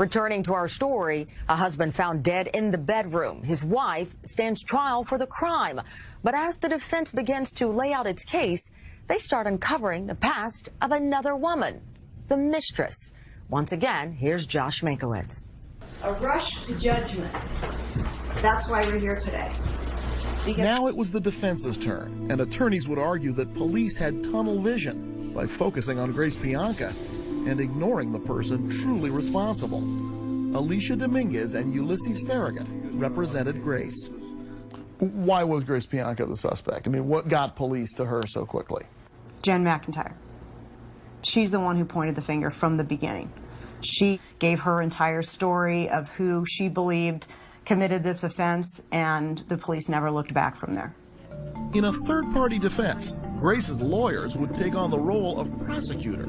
Returning to our story, a husband found dead in the bedroom. His wife stands trial for the crime. But as the defense begins to lay out its case, they start uncovering the past of another woman, the mistress. Once again, here's Josh Mankiewicz. A rush to judgment. That's why we're here today. Now it was the defense's turn, and attorneys would argue that police had tunnel vision by focusing on Grace Pianka and ignoring the person truly responsible. Alicia Dominguez and Ulysses Farragut represented Grace. Why was Grace Pianka the suspect? I mean, what got police to her so quickly? Jen McIntyre. She's the one who pointed the finger from the beginning. She gave her entire story of who she believed committed this offense, and the police never looked back from there. In a third-party defense, Grace's lawyers would take on the role of prosecutor,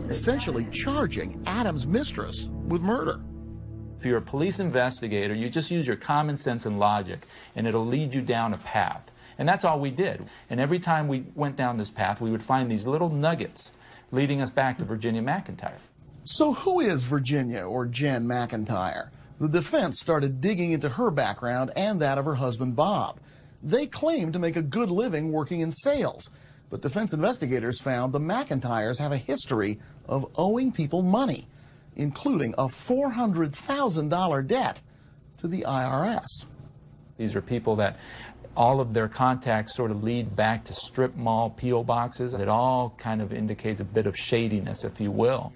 essentially charging Adam's mistress with murder. If you're a police investigator, you just use your common sense and logic, and it'll lead you down a path. And that's all we did. And every time we went down this path, we would find these little nuggets leading us back to Virginia McIntyre. So who is Virginia, or Jen McIntyre? The defense started digging into her background and that of her husband, Bob. They claimed to make a good living working in sales, but defense investigators found the McIntyres have a history of owing people money, including a $400,000 debt to the IRS. These are people that all of their contacts sort of lead back to strip mall P.O. boxes. It all kind of indicates a bit of shadiness, if you will.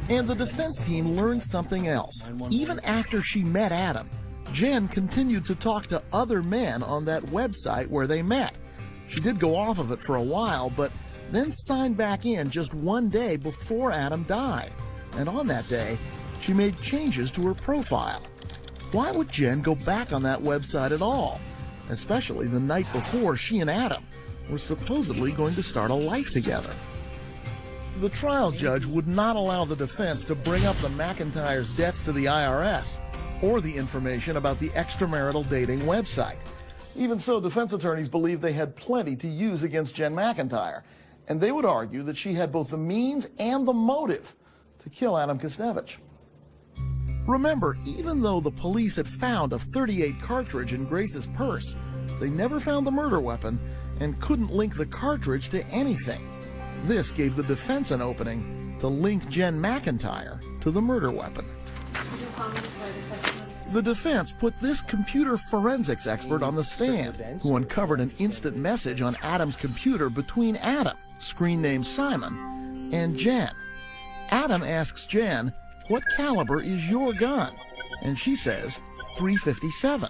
And the defense team learned something else. Even after she met Adam, Jen continued to talk to other men on that website where they met. She did go off of it for a while, but then signed back in just one day before Adam died. And on that day, she made changes to her profile. Why would Jen go back on that website at all? Especially the night before she and Adam were supposedly going to start a life together. The trial judge would not allow the defense to bring up the McIntyre's debts to the IRS or the information about the extramarital dating website. Even so, defense attorneys believed they had plenty to use against Jen McIntyre, and they would argue that she had both the means and the motive to kill Adam Kostevich. Remember, even though the police had found a .38 cartridge in Grace's purse, they never found the murder weapon and couldn't link the cartridge to anything. This gave the defense an opening to link Jen McIntyre to the murder weapon. The defense put this computer forensics expert on the stand, who uncovered an instant message on Adam's computer between Adam, screen name Simon, and Jen. Adam asks Jen, "What caliber is your gun?" And she says, .357.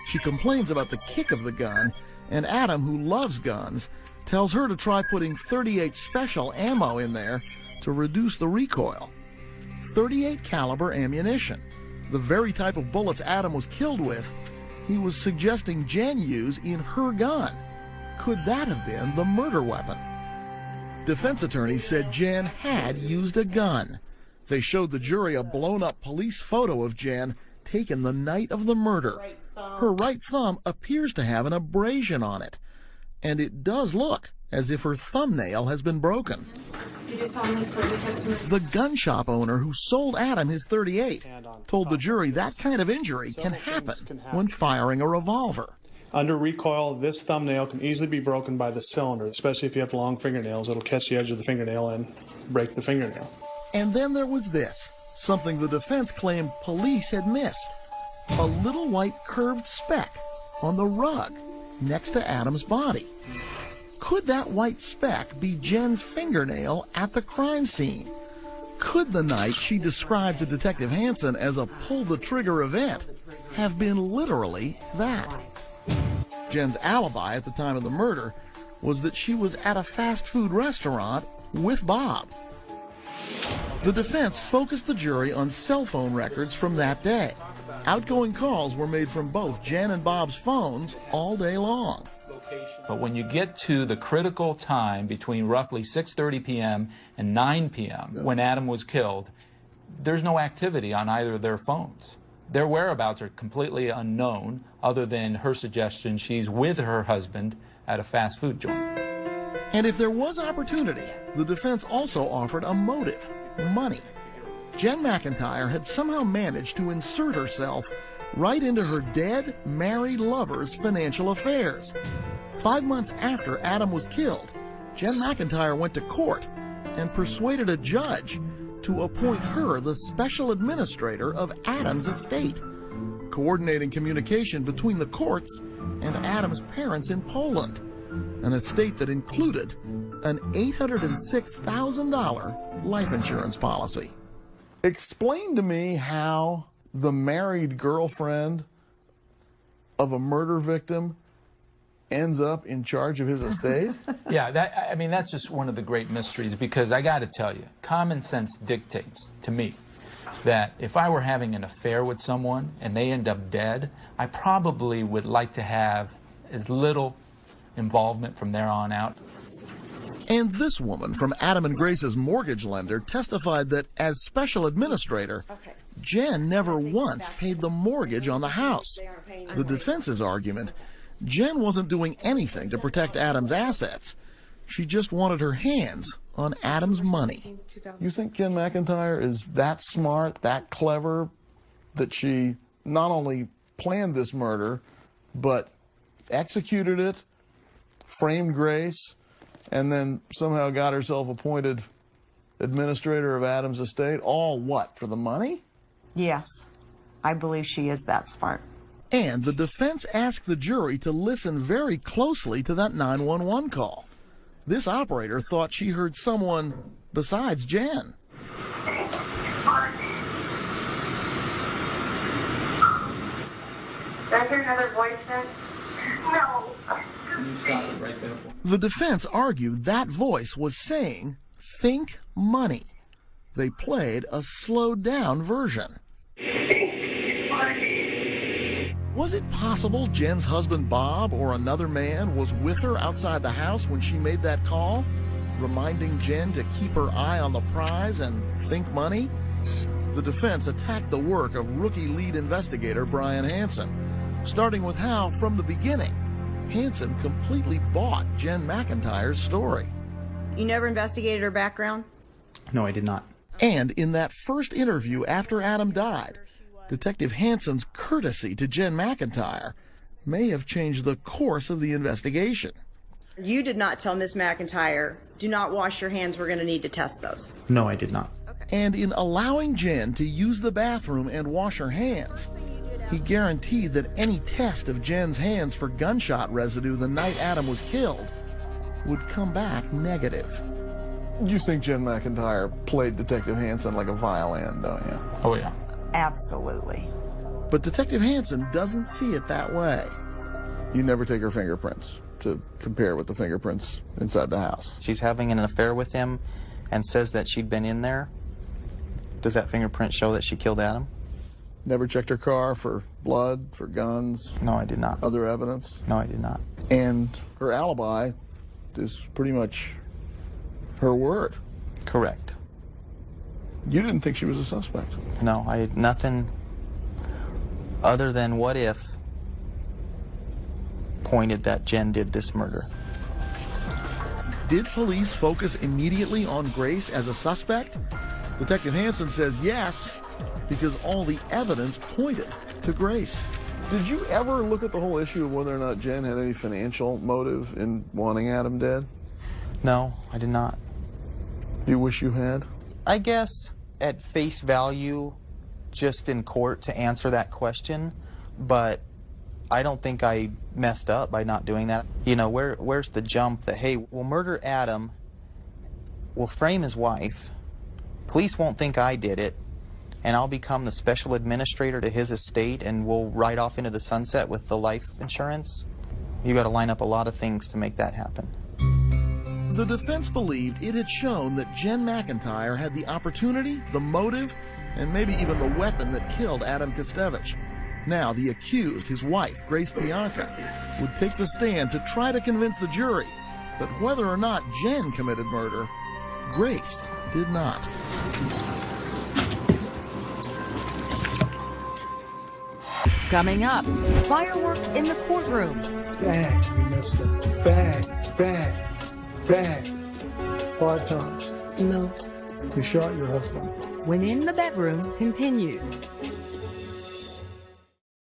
She complains about the kick of the gun, and Adam, who loves guns, tells her to try putting .38 special ammo in there to reduce the recoil. .38 caliber ammunition, the very type of bullets Adam was killed with, he was suggesting Jen use in her gun. Could that have been the murder weapon? Defense attorneys said Jen had used a gun. They showed the jury a blown-up police photo of Jen taken the night of the murder. Her right thumb appears to have an abrasion on it, and it does look as if her thumbnail has been broken. The gun shop owner who sold Adam his .38 told the jury that kind of injury can happen when firing a revolver. Under recoil, this thumbnail can easily be broken by the cylinder, especially if you have long fingernails. It'll catch the edge of the fingernail and break the fingernail. And then there was this, something the defense claimed police had missed. A little white curved speck on the rug next to Adam's body. Could that white speck be Jen's fingernail at the crime scene? Could the night she described to Detective Hansen as a pull-the-trigger event have been literally that? Jen's alibi at the time of the murder was that she was at a fast food restaurant with Bob. The defense focused the jury on cell phone records from that day. Outgoing calls were made from both Jen and Bob's phones all day long. But when you get to the critical time between roughly 6:30 p.m. and 9 p.m. when Adam was killed, there's no activity on either of their phones. Their whereabouts are completely unknown, other than her suggestion she's with her husband at a fast food joint. And if there was opportunity, the defense also offered a motive: money. Jen McIntyre had somehow managed to insert herself right into her dead, married lover's financial affairs. 5 months after Adam was killed, Jen McIntyre went to court and persuaded a judge to appoint her the special administrator of Adam's estate, coordinating communication between the courts and Adam's parents in Poland, an estate that included an $806,000 life insurance policy. Explain to me how the married girlfriend of a murder victim ends up in charge of his estate? Yeah, that's just one of the great mysteries, because I got to tell you, common sense dictates to me that if I were having an affair with someone and they end up dead, I probably would like to have as little involvement from there on out. And this woman from Adam and Grace's mortgage lender testified that as special administrator, Jen never once paid the mortgage on the house. The defense's argument, Jen wasn't doing anything to protect Adam's assets. She just wanted her hands on Adam's money. You think Jen McIntyre is that smart, that clever, that she not only planned this murder, but executed it, framed Grace, and then somehow got herself appointed administrator of Adam's estate? All what, for the money? Yes, I believe she is that smart. And the defense asked the jury to listen very closely to that 911 call. This operator thought she heard someone besides Jen. Is there another voice then? No. Can you stop it right there? The defense argued that voice was saying, "Think money." They played a slowed-down version. Was it possible Jen's husband Bob or another man was with her outside the house when she made that call, reminding Jen to keep her eye on the prize and think money? The defense attacked the work of rookie lead investigator Brian Hansen, starting with how, from the beginning, Hansen completely bought Jen McIntyre's story. You never investigated her background? No, I did not. And in that first interview after Adam died, Detective Hansen's courtesy to Jen McIntyre may have changed the course of the investigation. You did not tell Miss McIntyre, do not wash your hands, we're going to need to test those. No, I did not. And in allowing Jen to use the bathroom and wash her hands, he guaranteed that any test of Jen's hands for gunshot residue the night Adam was killed would come back negative. You think Jen McIntyre played Detective Hansen like a violin, don't you? Oh, yeah. Absolutely. But Detective Hansen doesn't see it that way. You never take her fingerprints to compare with the fingerprints inside the house. She's having an affair with him and says that she'd been in there. Does that fingerprint show that she killed Adam? Never checked her car for blood, for guns? No, I did not. Other evidence? No, I did not. And her alibi is pretty much her word. Correct. You didn't think she was a suspect? No, I had nothing other than what if pointed that Jen did this murder. Did police focus immediately on Grace as a suspect? Detective Hansen says yes, because all the evidence pointed to Grace. Did you ever look at the whole issue of whether or not Jen had any financial motive in wanting Adam dead? No, I did not. You wish you had? I guess at face value, just in court to answer that question, but I don't think I messed up by not doing that. You know, where's the jump that, hey, we'll murder Adam, we'll frame his wife, police won't think I did it, and I'll become the special administrator to his estate and we'll ride off into the sunset with the life insurance? You got to line up a lot of things to make that happen. The defense believed it had shown that Jen McIntyre had the opportunity, the motive, and maybe even the weapon that killed Adam Kostevich. Now the accused, his wife, Grace Bianca, would take the stand to try to convince the jury that whether or not Jen committed murder, Grace did not. Coming up, fireworks in the courtroom. Bang, you missed it. Bang, bang, bang. 5 times. No. who shot your husband. When in the Bedroom continues.